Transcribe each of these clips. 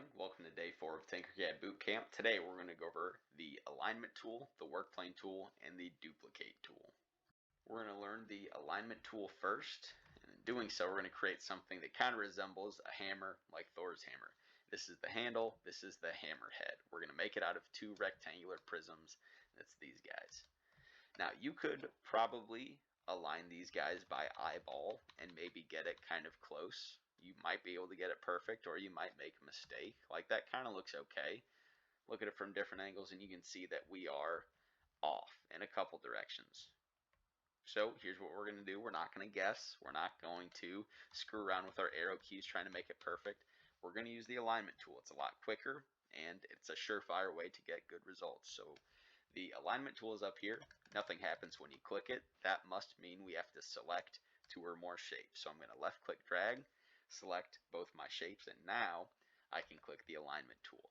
morning. Welcome to day 4 of Tinkercad Bootcamp. Today we're going to go over the alignment tool, the Workplane tool, and the duplicate tool. We're going to learn the alignment tool first, and in doing so we're going to create something that kind of resembles a hammer, like Thor's hammer. This is the handle, this is the hammer head. We're going to make it out of 2 rectangular prisms. That's these guys. Now you could probably align these guys by eyeball and maybe get it kind of close. You might be able to get it perfect, or you might make a mistake. Like that kind of looks okay. Look at it from different angles and you can see that we are off in a couple directions. So here's what we're going to do. We're not going to guess. We're not going to screw around with our arrow keys trying to make it perfect. We're going to use the alignment tool. It's a lot quicker and it's a surefire way to get good results. So the alignment tool is up here. Nothing happens when you click it. That must mean we have to select 2 or more shapes. So I'm going to left click drag, select both my shapes, and now I can click the alignment tool.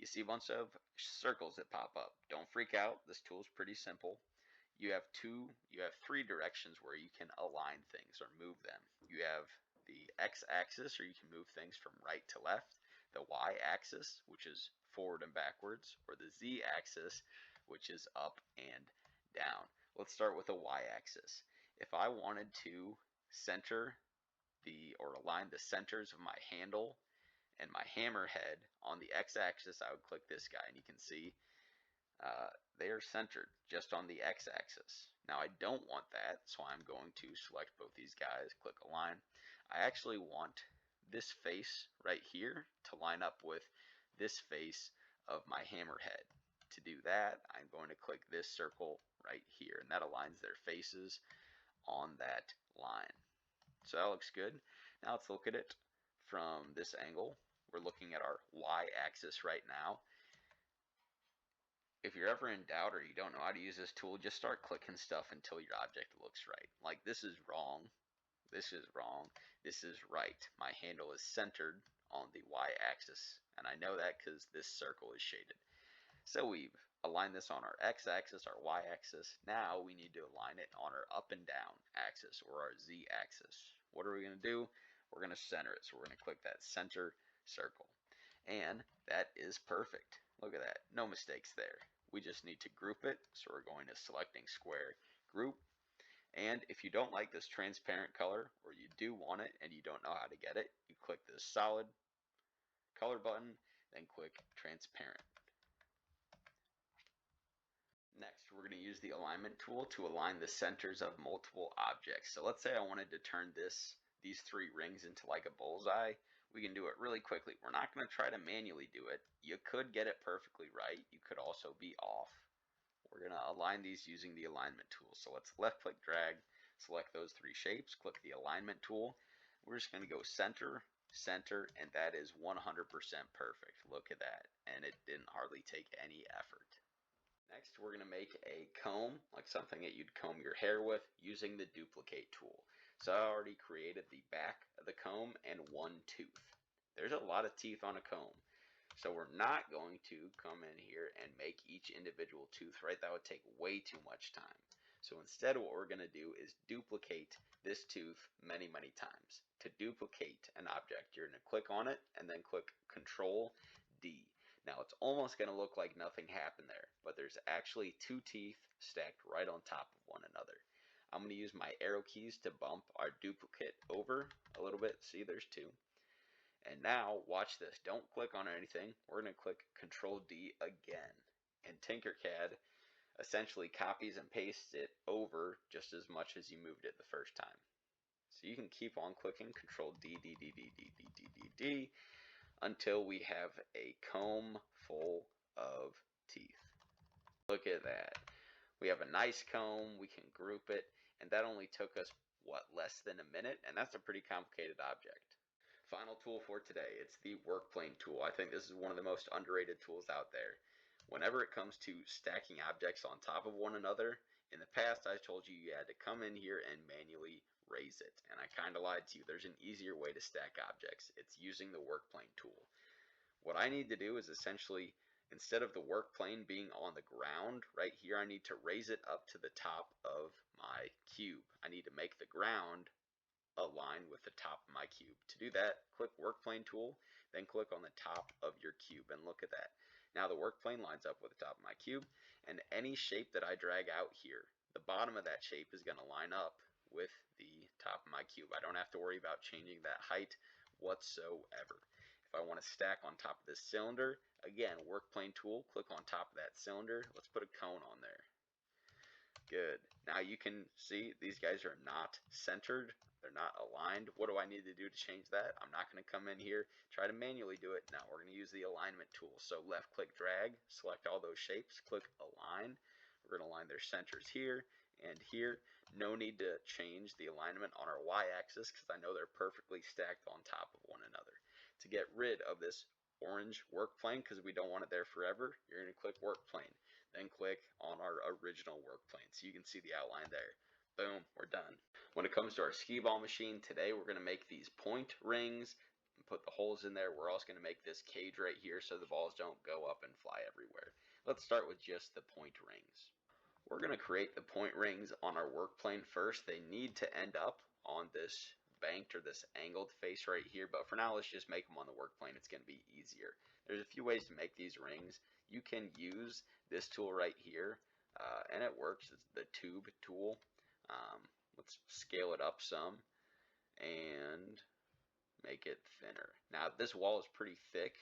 You see a bunch of circles that pop up. Don't freak out. This tool is pretty simple. You have 3 directions where you can align things or move them. You have the x-axis, or you can move things from right to left, the y-axis, which is forward and backwards, or the z-axis, which is up and down. Let's start with the y-axis. If I wanted to center or align the centers of my handle and my hammer head on the x-axis, I would click this guy, and you can see they are centered just on the x-axis. Now I don't want that, so I'm going to select both these guys, click align. I actually want this face right here to line up with this face of my hammer head. To do that, I'm going to click this circle right here, and that aligns their faces on that line. So that looks good. Now let's look at it from this angle. We're looking at our y-axis right now. If you're ever in doubt or you don't know how to use this tool, just start clicking stuff until your object looks right. Like this is wrong, this is wrong, this is right. My handle is centered on the y-axis, and I know that because this circle is shaded. So we've aligned this on our x-axis, our y-axis. Now we need to align it on our up and down axis, or our z-axis. What are we going to do? We're going to center it. So we're going to click that center circle. And that is perfect. Look at that. No mistakes there. We just need to group it. So we're going to selecting square, group. And if you don't like this transparent color, or you do want it and you don't know how to get it, you click this solid color button, then click transparent. Next, we're going to use the alignment tool to align the centers of multiple objects. So let's say I wanted to turn these 3 rings into like a bullseye. We can do it really quickly. We're not going to try to manually do it. You could get it perfectly right. You could also be off. We're going to align these using the alignment tool. So let's left click drag, select those 3 shapes, click the alignment tool. We're just going to go center, center, and that is 100% perfect. Look at that. And it didn't hardly take any effort. Next, we're going to make a comb, like something that you'd comb your hair with, using the duplicate tool. So I already created the back of the comb and 1 tooth. There's a lot of teeth on a comb, so we're not going to come in here and make each individual tooth, right? That would take way too much time. So instead, what we're going to do is duplicate this tooth many, many times. To duplicate an object, you're going to click on it and then click Control D. Now it's almost going to look like nothing happened there, but there's actually 2 teeth stacked right on top of one another. I'm going to use my arrow keys to bump our duplicate over a little bit. See, there's 2. And now watch this. Don't click on anything. We're going to click Control D again. And Tinkercad essentially copies and pastes it over just as much as you moved it the first time. So you can keep on clicking Control D, D, D, D, D, D, D, D, D, until we have a comb full of teeth. Look at that. We have a nice comb, we can group it, and that only took us, what, less than a minute? And that's a pretty complicated object. Final tool for today, it's the Workplane tool. I think this is one of the most underrated tools out there. Whenever it comes to stacking objects on top of one another, in the past I told you you had to come in here and manually raise it, and I kind of lied to you. There's an easier way to stack objects. It's using the Workplane tool. What I need to do is essentially, instead of the workplane being on the ground right here, I need to raise it up to the top of my cube. I need to make the ground align with the top of my cube. To do that, click Workplane tool, then click on the top of your cube, and look at that. Now the work plane lines up with the top of my cube, and any shape that I drag out here, the bottom of that shape is going to line up with the top of my cube. I don't have to worry about changing that height whatsoever. If I want to stack on top of this cylinder, again, Workplane Tool, click on top of that cylinder. Let's put a cone on there. Good. Now you can see these guys are not centered. They're not aligned. What do I need to do to change that? I'm not going to come in here, try to manually do it. Now we're going to use the alignment tool. So left click drag, select all those shapes, click align. We're going to align their centers here and here. No need to change the alignment on our y-axis because I know they're perfectly stacked on top of one another. To get rid of this orange work plane, because we don't want it there forever, you're going to click work plane, then click on our original work plane so you can see the outline there. Boom, we're done. When it comes to our skee ball machine, today we're going to make these point rings and put the holes in there. We're also going to make this cage right here so the balls don't go up and fly everywhere. Let's start with just the point rings. We're going to create the point rings on our work plane first. They need to end up on this banked or this angled face right here, but for now let's just make them on the work plane. It's going to be easier. There's a few ways to make these rings. You can use this tool right here, and it works. It's the tube tool. Let's scale it up some and make it thinner. Now this wall is pretty thick.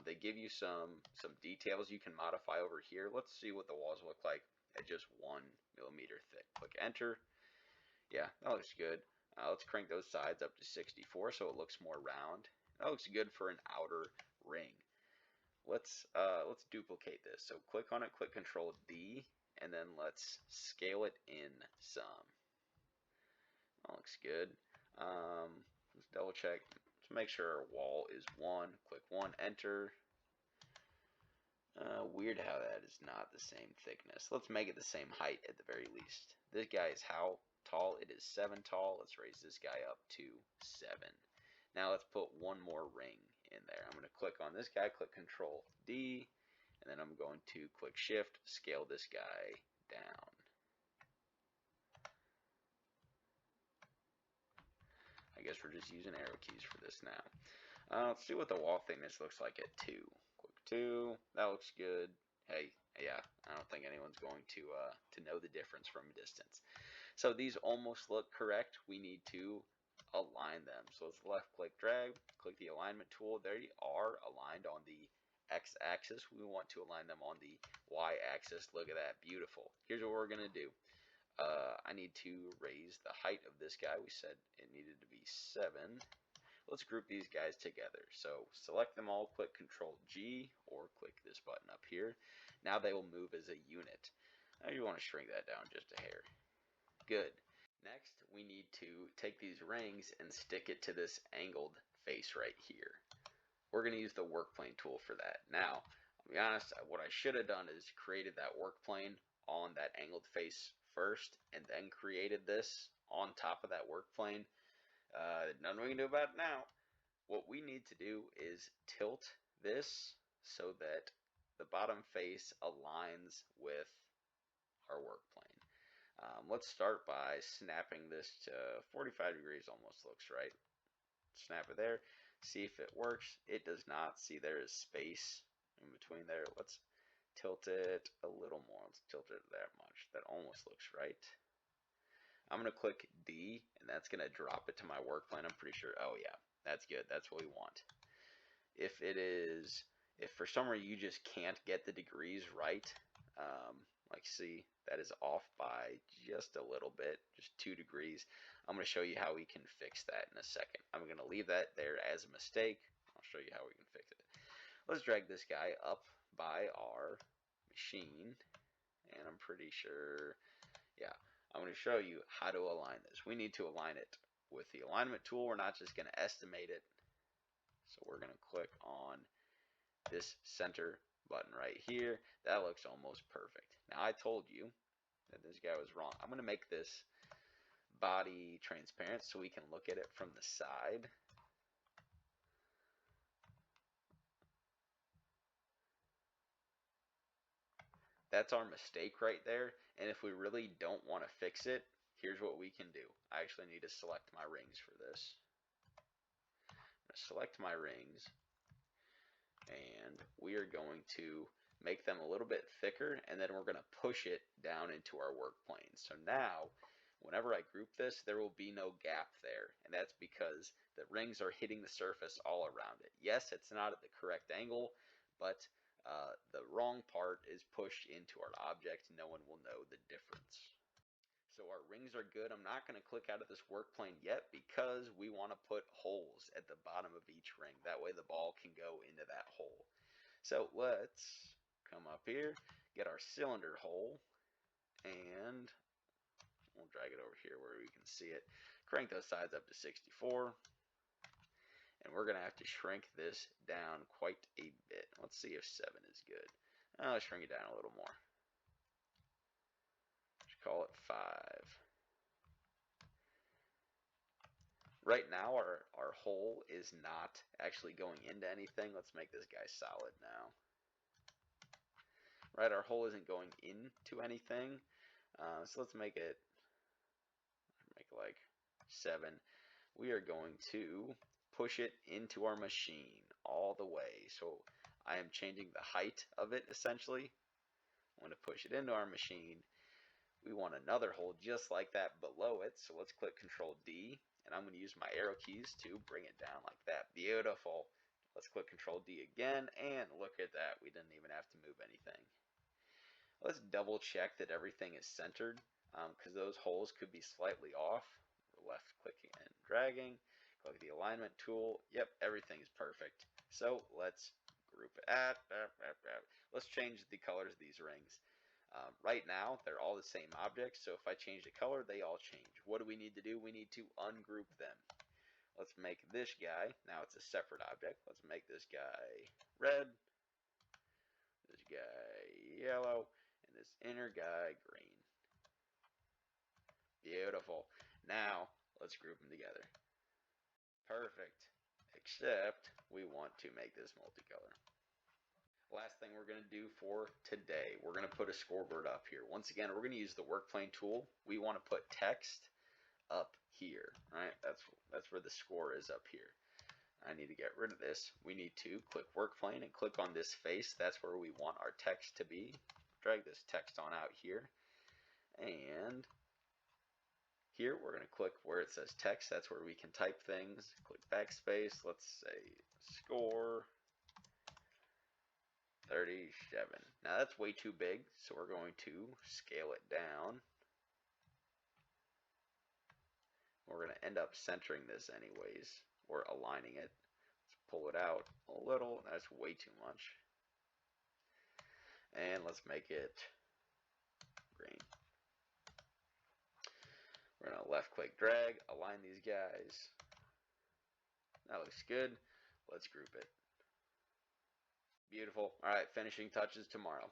They give you some details you can modify over here. Let's see what the walls look like at just 1 millimeter thick. Click enter. Yeah, that looks good. Let's crank those sides up to 64 so it looks more round. That looks good for an outer ring. Let's duplicate this. So click on it, click Control D, and then let's scale it in some. That looks good. Let's double check to make sure our wall is 1. Click 1, enter. Weird how that is not the same thickness. Let's make it the same height at the very least. This guy is how tall? It is 7 tall. Let's raise this guy up to 7. Now let's put one more ring in there. I'm going to click on this guy, click Control D, and then I'm going to click Shift, scale this guy down. I guess we're just using arrow keys for this now. Let's see what the wall thickness looks like at 2. Click 2. That looks good. Hey, yeah, I don't think anyone's going to know the difference from a distance. So these almost look correct. We need to align them. So let's left click drag, click the alignment tool. They are aligned on the x-axis. We want to align them on the y-axis. Look at that, beautiful. Here's what we're going to do. I need to raise the height of this guy. We said it needed to be 7. Let's group these guys together. So select them all, click Control G, or click this button up here. Now they will move as a unit. Now you want to shrink that down just a hair. Good. Next, we need to take these rings and stick it to this angled face right here. We're going to use the Workplane tool for that. Now, I'll be honest, what I should have done is created that Workplane on that angled face first, and then created this on top of that Workplane. Nothing we can do about it now. What we need to do is tilt this so that the bottom face aligns with our Workplane. Let's start by snapping this to 45 degrees, almost looks right. Snap it there, see if it works. It does not. See, there is space in between there. Let's tilt it a little more. Let's tilt it that much. That almost looks right. I'm going to click D, and that's going to drop it to my work plane. I'm pretty sure. Oh, yeah, that's good. That's what we want. If for some reason you just can't get the degrees right, like see, that is off by just a little bit, just 2 degrees. I'm going to show you how we can fix that in a second. I'm going to leave that there as a mistake. I'll show you how we can fix it. Let's drag this guy up by our machine, and I'm pretty sure, yeah, I'm going to show you how to align this. We need to align it with the alignment tool. We're not just going to estimate it. So we're going to click on this center button right here. That looks almost perfect. Now I told you that this guy was wrong. I'm going to make this body transparent so we can look at it from the side. That's our mistake right there, and if we really don't want to fix it, here's what we can do. I actually need to select my rings for this. I'm going to select my rings, we are going to make them a little bit thicker, and then we're going to push it down into our work plane. So now, whenever I group this, there will be no gap there, and that's because the rings are hitting the surface all around it. Yes, it's not at the correct angle, but the wrong part is pushed into our object. No one will know the difference. So our rings are good. I'm not going to click out of this work plane yet because we want to put holes at the bottom of each ring. That way the ball can go into that hole. So let's come up here, get our cylinder hole, and we'll drag it over here where we can see it. Crank those sides up to 64. And we're going to have to shrink this down quite a bit. Let's see if 7 is good. I'll shrink it down a little more. Let's call it 5. Right now, our hole is not actually going into anything. Let's make this guy solid now. Right, our hole isn't going into anything. So let's make it like 7. We are going to push it into our machine all the way. So I am changing the height of it essentially. I'm going to push it into our machine. We want another hole just like that below it. So let's click Control D, and I'm going to use my arrow keys to bring it down like that. Beautiful. Let's click Control D again, and look at that. We didn't even have to move anything. Let's double check that everything is centered, because those holes could be slightly off. We're left clicking and dragging. Click the alignment tool. Yep, everything is perfect. So let's group it. Let's change the colors of these rings. Right now, they're all the same object, so if I change the color, they all change. What do we need to do? We need to ungroup them. Let's make this guy, now it's a separate object. Let's make this guy red, this guy yellow, and this inner guy green. Beautiful. Now, let's group them together. Perfect. Except, we want to make this multicolor. Last thing we're going to do for today, we're going to put a scoreboard up here. Once again, we're going to use the Workplane tool. We want to put text up here, right? That's where the score is, up here. I need to get rid of this. We need to click Workplane and click on this face. That's where we want our text to be. Drag this text on out here. And here we're going to click where it says text. That's where we can type things. Click backspace. Let's say score 37. Now that's way too big, so we're going to scale it down. We're going to end up centering this anyways, or aligning it. Let's pull it out a little. That's way too much. And let's make it green. We're going to left click drag, align these guys. That looks good. Let's group it. Beautiful. All right, finishing touches tomorrow.